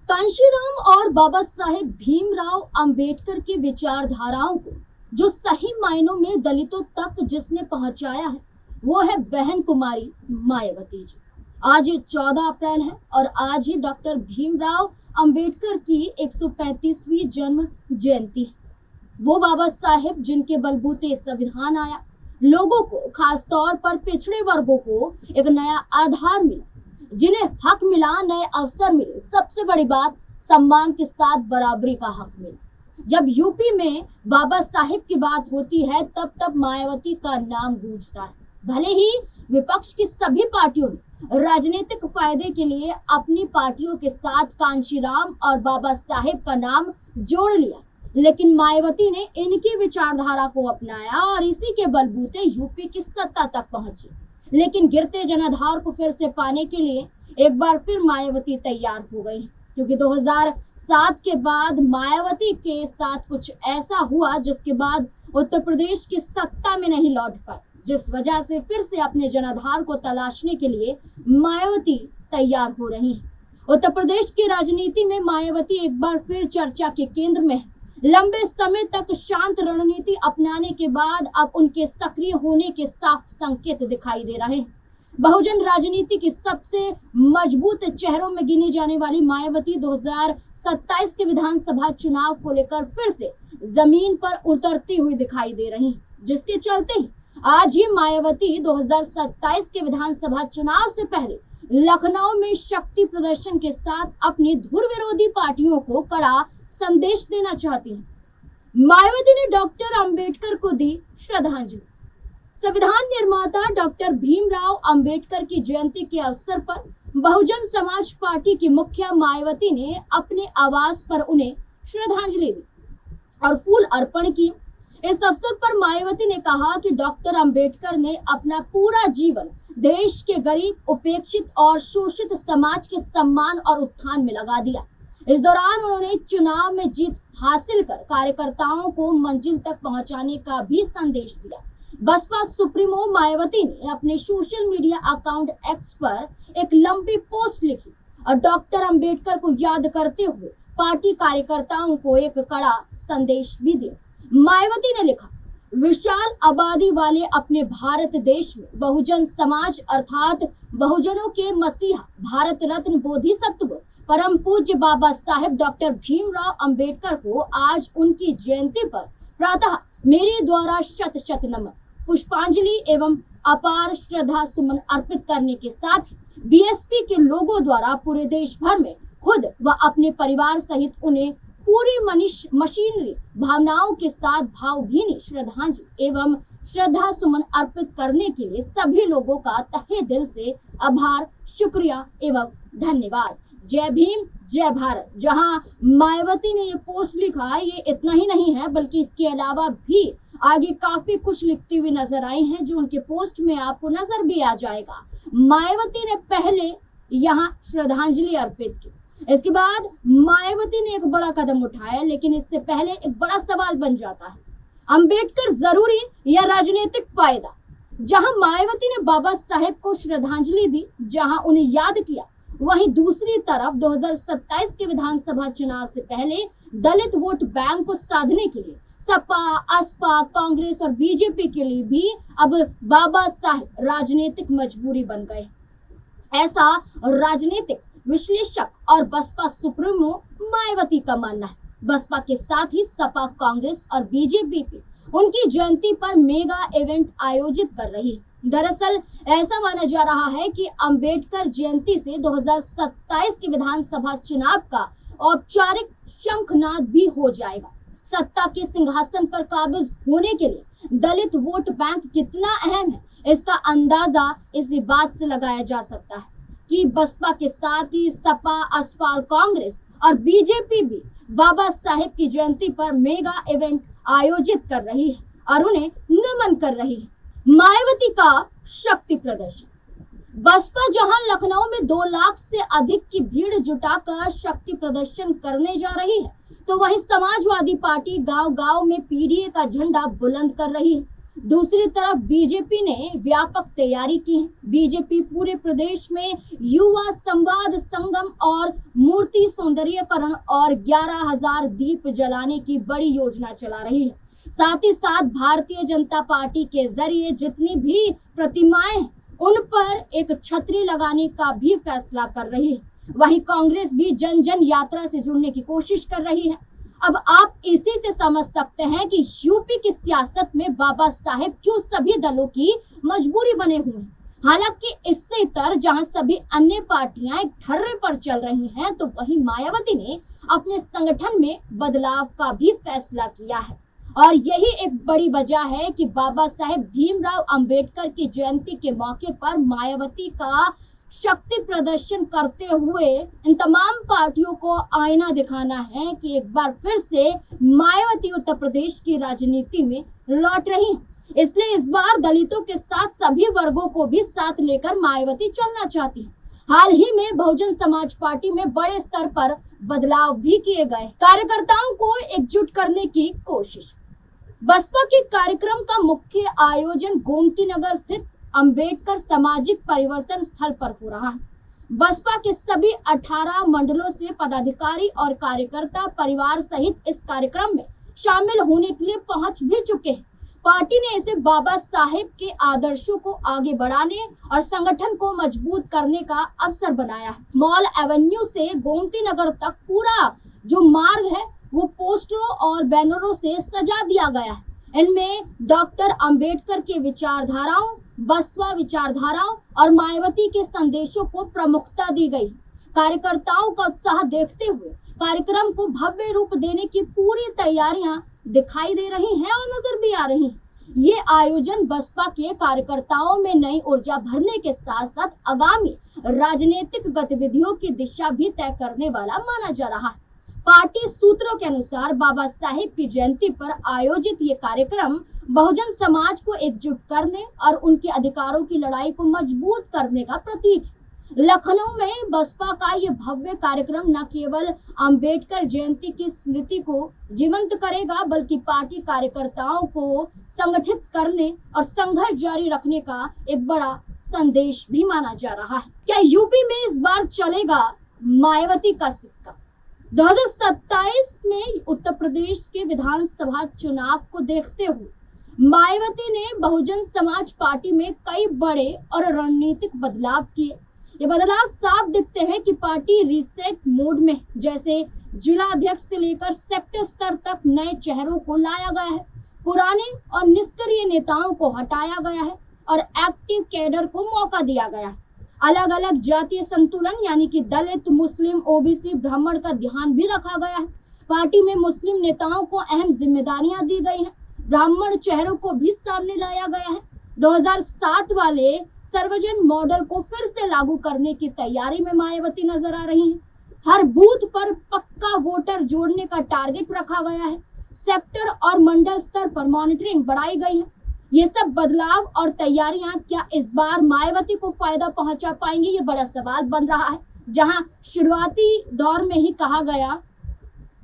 कांशीराम और बाबा साहेब भीमराव अंबेडकर की विचारधाराओं को जो सही मायनों में दलितों तक जिसने पहुंचाया है वो है बहन कुमारी मायावती जी। आज 14 अप्रैल है और आज ही डॉक्टर भीमराव अंबेडकर की 135वीं जन्म जयंती है। वो बाबा साहेब जिनके बलबूते संविधान आया, लोगों को खास तौर पर पिछड़े वर्गों को एक नया आधार मिला, जिन्हें हक मिला, नए अवसर मिले, सबसे बड़ी बात सम्मान के साथ बराबरी का हक मिला। जब यूपी में बाबा साहेब की बात होती है तब मायावती का नाम गूंजता है। भले ही विपक्ष की सभी पार्टियों ने राजनीतिक फायदे के लिए अपनी पार्टियों के साथ कांशीराम और बाबा साहेब का नाम जोड़ लिया, लेकिन मायावती ने इनकी विचारधारा को अपनाया और इसी के बलबूते यूपी की सत्ता तक पहुंची। लेकिन गिरते जनाधार को फिर से पाने के लिए एक बार फिर मायावती तैयार हो गई, क्योंकि 2007 के बाद मायावती के साथ कुछ ऐसा हुआ जिसके बाद उत्तर प्रदेश की सत्ता में नहीं लौट पाई, जिस वजह से फिर से अपने जनाधार को तलाशने के लिए मायावती तैयार हो रही है। उत्तर प्रदेश की राजनीति में मायावती एक बार फिर चर्चा के केंद्र में है। लंबे समय तक शांत रणनीति अपनाने के बाद अब उनके सक्रिय होने के साफ संकेत दिखाई दे रहे हैं। बहुजन राजनीति की सबसे मजबूत चेहरों में गिनी जाने वाली मायावती 2027 के विधानसभा चुनाव को लेकर फिर से जमीन पर उतरती हुई दिखाई दे रही हैं, जिसके चलते ही आज ही मायावती 2027 के विधानसभा चुनाव से पहले लखनऊ में शक्ति प्रदर्शन के साथ अपनी धुर विरोधी पार्टियों को कड़ा संदेश देना चाहती हैं। मायावती ने डॉक्टर अंबेडकर को दी श्रद्धांजलि। संविधान निर्माता डॉक्टर भीमराव अंबेडकर की जयंती के अवसर पर बहुजन समाज पार्टी की मुखिया मायावती ने अपने आवास पर उन्हें श्रद्धांजलि दी और फूल अर्पण किए। इस अवसर पर मायावती ने कहा कि डॉक्टर अंबेडकर ने अपना पूरा जीवन देश के गरीब, उपेक्षित और शोषित समाज के सम्मान और उत्थान में लगा दिया। इस दौरान उन्होंने चुनाव में जीत हासिल कर कार्यकर्ताओं को मंजिल तक पहुंचाने का भी संदेश दिया। बसपा सुप्रीमो मायावती ने अपने सोशल मीडिया अकाउंट एक्स पर एक लंबी पोस्ट लिखी और डॉक्टर अंबेडकर को याद करते हुए पार्टी कार्यकर्ताओं को एक कड़ा संदेश भी दिया। मायावती ने लिखा, विशाल आबादी वाले अपने भारत देश में बहुजन समाज अर्थात बहुजनों के मसीहा, भारत रत्न बोधिसत्व परम पूज्य बाबा साहेब डॉक्टर भीमराव अंबेडकर को आज उनकी जयंती पर प्रातः मेरे द्वारा शत शत नमन, पुष्पांजलि एवं अपार श्रद्धा सुमन अर्पित करने के साथ ही बीएसपी के लोगों द्वारा पूरे देश भर में खुद व अपने परिवार सहित उन्हें पूरी मशीनरी भावनाओं के साथ भावभीनी श्रद्धांजलि एवं श्रद्धा सुमन अर्पित करने के लिए सभी लोगों का तहे दिल से आभार, शुक्रिया एवं धन्यवाद। जय भीम, जय भारत। जहां मायावती ने ये पोस्ट लिखा, ये इतना ही नहीं है बल्कि इसके अलावा भी आगे काफी कुछ लिखती हुई नजर आई हैं, जो उनके पोस्ट में आपको नजर भी आ जाएगा। मायावती ने पहले यहाँ श्रद्धांजलि अर्पित की, इसके बाद मायावती ने एक बड़ा कदम उठाया, लेकिन इससे पहले एक बड़ा सवाल बन जाता है, अंबेडकर जरूरी या राजनीतिक फायदा? जहां मायावती ने बाबा साहेब को श्रद्धांजलि दी, जहां उन्हें याद किया, वहीं दूसरी तरफ 2027 के विधानसभा चुनाव से पहले दलित वोट बैंक को साधने के लिए सपा, असपा, कांग्रेस और बीजेपी के लिए भी अब बाबा साहेब राजनीतिक मजबूरी बन गए। ऐसा राजनीतिक विश्लेषक और बसपा सुप्रीमो मायावती का मानना है। बसपा के साथ ही सपा, कांग्रेस और बीजेपी भी उनकी जयंती पर मेगा इवेंट आयोजित कर रही है। दरअसल ऐसा माना जा रहा है कि अंबेडकर जयंती से 2027 के विधानसभा चुनाव का औपचारिक शंखनाद भी हो जाएगा। सत्ता के सिंहासन पर काबिज होने के लिए दलित वोट बैंक कितना अहम है, इसका अंदाजा इसी बात से लगाया जा सकता है कि बसपा के साथ ही सपा, असपा, कांग्रेस और बीजेपी भी बाबा साहेब की जयंती पर मेगा इवेंट आयोजित कर रही है और उन्हें नमन कर रही है। मायावती का शक्ति प्रदर्शन। बसपा जहां लखनऊ में 2 लाख से अधिक की भीड़ जुटाकर शक्ति प्रदर्शन करने जा रही है, तो वहीं समाजवादी पार्टी गांव-गांव में पीडीए का झंडा बुलंद कर रही है। दूसरी तरफ बीजेपी ने व्यापक तैयारी की है। बीजेपी पूरे प्रदेश में युवा संवाद संगम और मूर्ति सौंदर्यीकरण और 11,000 दीप जलाने की बड़ी योजना चला रही है। साथ ही साथ भारतीय जनता पार्टी के जरिए जितनी भी प्रतिमाएं हैं उन पर एक छतरी लगाने का भी फैसला कर रही है। वहीं कांग्रेस भी जन जन यात्रा से जुड़ने की कोशिश कर रही है। अब आप इसी से समझ सकते हैं कि यूपी की सियासत में बाबा साहेब क्यों सभी दलों की मजबूरी बने हुए हैं। हालांकि इससे इतर जहां सभी अन्य पार्टियां एक ठर्रे पर चल रही हैं, तो वहीं मायावती ने अपने संगठन में बदलाव का भी फैसला किया है। और यही एक बड़ी वजह है कि बाबा साहेब भीमराव अंबेडकर की जयंती के मौके पर मायावती का शक्ति प्रदर्शन करते हुए इन तमाम पार्टियों को आईना दिखाना है कि एक बार फिर से मायावती उत्तर प्रदेश की राजनीति में लौट रही है। इसलिए इस बार दलितों के साथ सभी वर्गों को भी साथ लेकर मायावती चलना चाहती है। हाल ही में बहुजन समाज पार्टी में बड़े स्तर पर बदलाव भी किए गए। कार्यकर्ताओं को एकजुट करने की कोशिश। बसपा के कार्यक्रम का मुख्य आयोजन गोमती नगर स्थित अंबेडकर सामाजिक परिवर्तन स्थल पर हो रहा है। बसपा के सभी 18 मंडलों से पदाधिकारी और कार्यकर्ता परिवार सहित इस कार्यक्रम में शामिल होने के लिए पहुंच भी चुके हैं। पार्टी ने इसे बाबा साहेब के आदर्शों को आगे बढ़ाने और संगठन को मजबूत करने का अवसर बनाया है। मॉल एवेन्यू से गोमती नगर तक पूरा जो मार्ग है वो पोस्टरों और बैनरों से सजा दिया गया है। इनमें डॉक्टर अंबेडकर के विचारधाराओं, बसपा विचारधाराओं और मायावती के संदेशों को प्रमुखता दी गई। कार्यकर्ताओं का उत्साह देखते हुए कार्यक्रम को भव्य रूप देने की पूरी तैयारियां दिखाई दे रही हैं और नजर भी आ रही हैं। ये आयोजन बसपा के कार्यकर्ताओं में नई ऊर्जा भरने के साथ साथ आगामी राजनीतिक गतिविधियों की दिशा भी तय करने वाला माना जा रहा है। पार्टी सूत्रों के अनुसार बाबा साहेब की जयंती पर आयोजित ये कार्यक्रम बहुजन समाज को एकजुट करने और उनके अधिकारों की लड़ाई को मजबूत करने का प्रतीक है। लखनऊ में बसपा का ये भव्य कार्यक्रम न केवल अंबेडकर जयंती की स्मृति को जीवंत करेगा, बल्कि पार्टी कार्यकर्ताओं को संगठित करने और संघर्ष जारी रखने का एक बड़ा संदेश भी माना जा रहा है। क्या यूपी में इस बार चलेगा मायावती का सिक्का? 2027 में उत्तर प्रदेश के विधानसभा चुनाव को देखते हुए मायावती ने बहुजन समाज पार्टी में कई बड़े और रणनीतिक बदलाव किए। ये बदलाव साफ दिखते हैं कि पार्टी रीसेट मोड में, जैसे जिला अध्यक्ष से लेकर सेक्टर स्तर तक नए चेहरों को लाया गया है, पुराने और निष्क्रिय नेताओं को हटाया गया है और एक्टिव कैडर को मौका दिया गया है। अलग अलग जातीय संतुलन यानी कि दलित, मुस्लिम, ओबीसी, ब्राह्मण का ध्यान भी रखा गया है। पार्टी में मुस्लिम नेताओं को अहम जिम्मेदारियां दी गई हैं। ब्राह्मण चेहरों को भी सामने लाया गया है। 2007 वाले सर्वजन मॉडल को फिर से लागू करने की तैयारी में मायावती नजर आ रही हैं। हर बूथ पर पक्का वोटर जोड़ने का टारगेट रखा गया है। सेक्टर और मंडल स्तर पर मॉनिटरिंग बढ़ाई गई है। ये सब बदलाव और तैयारियां क्या इस बार मायावती को फायदा पहुंचा पाएंगी, ये बड़ा सवाल बन रहा है। जहां शुरुआती दौर में ही कहा गया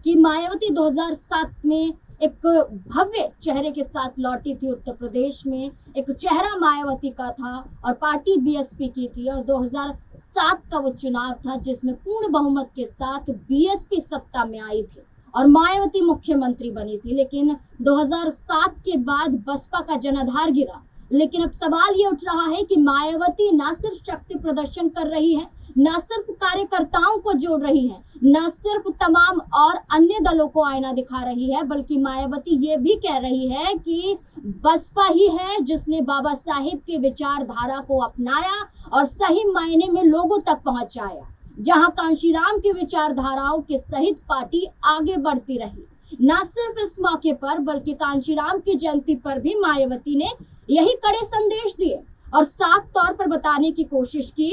कि मायावती 2007 में एक भव्य चेहरे के साथ लौटी थी उत्तर प्रदेश में, एक चेहरा मायावती का था और पार्टी बीएसपी की थी, और 2007 का वो चुनाव था जिसमें पूर्ण बहुमत के साथ बीएसपी सत्ता में आई थी और मायावती मुख्यमंत्री बनी थी। लेकिन 2007 के बाद बसपा का जनाधार गिरा। लेकिन अब सवाल ये उठ रहा है कि मायावती न सिर्फ शक्ति प्रदर्शन कर रही है, न सिर्फ कार्यकर्ताओं को जोड़ रही है, न सिर्फ तमाम और अन्य दलों को आईना दिखा रही है, बल्कि मायावती ये भी कह रही है कि बसपा ही है जिसने बाबा साहेब की विचारधारा को अपनाया और सही मायने में लोगों तक पहुंचाया। जहां कांशीराम की विचारधाराओं के सहित पार्टी आगे बढ़ती रही। न सिर्फ इस मौके पर बल्कि कांशीराम की जयंती पर भी मायावती ने यही कड़े संदेश दिए और साफ तौर पर बताने की कोशिश की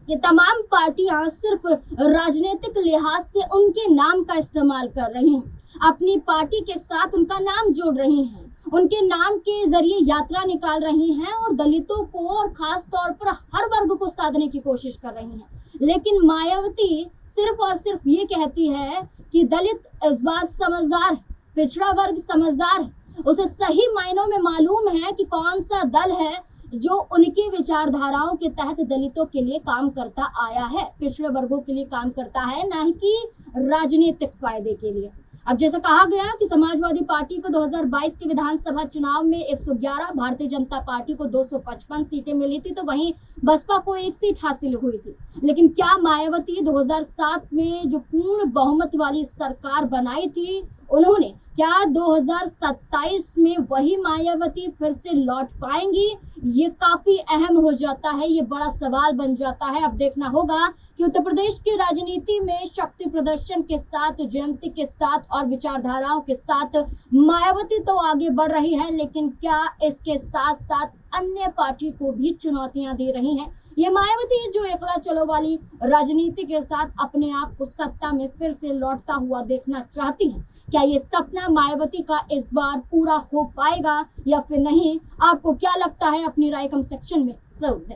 कि तमाम पार्टियां सिर्फ राजनीतिक लिहाज से उनके नाम का इस्तेमाल कर रही हैं, अपनी पार्टी के साथ उनका नाम जोड़ रही हैं, उनके नाम के जरिए यात्रा निकाल रही हैं और दलितों को और खास तौर पर हर वर्ग को साधने की कोशिश कर रही हैं। लेकिन मायावती सिर्फ और सिर्फ ये कहती है कि दलित इस बात समझदार है, पिछड़ा वर्ग समझदार है, उसे सही मायनों में मालूम है कि कौन सा दल है जो उनकी विचारधाराओं के तहत दलितों के लिए काम करता आया है, पिछड़े वर्गों के लिए काम करता है, ना कि राजनीतिक फायदे के लिए। अब जैसा कहा गया कि समाजवादी पार्टी को 2022 के विधानसभा चुनाव में 111, भारतीय जनता पार्टी को 255 सीटें मिली थी, तो वहीं बसपा को 1 सीट हासिल हुई थी। लेकिन क्या मायावती 2007 में जो पूर्ण बहुमत वाली सरकार बनाई थी, उन्होंने क्या 2027 में वही मायावती फिर से लौट पाएंगी? ये काफी अहम हो जाता है, ये बड़ा सवाल बन जाता है। अब देखना होगा कि उत्तर प्रदेश की राजनीति में शक्ति प्रदर्शन के साथ, जयंती के साथ और विचारधाराओं के साथ मायावती तो आगे बढ़ रही है, लेकिन क्या इसके साथ साथ अन्य पार्टी को भी चुनौतियां दे रही हैं? ये मायावती जो एकला चलो वाली राजनीति के साथ अपने आप को सत्ता में फिर से लौटता हुआ देखना चाहती हैं। क्या ये सपना मायावती का इस बार पूरा हो पाएगा या फिर नहीं? आपको क्या लगता है? अपनी राय कमेंट सेक्शन में जरूर दें।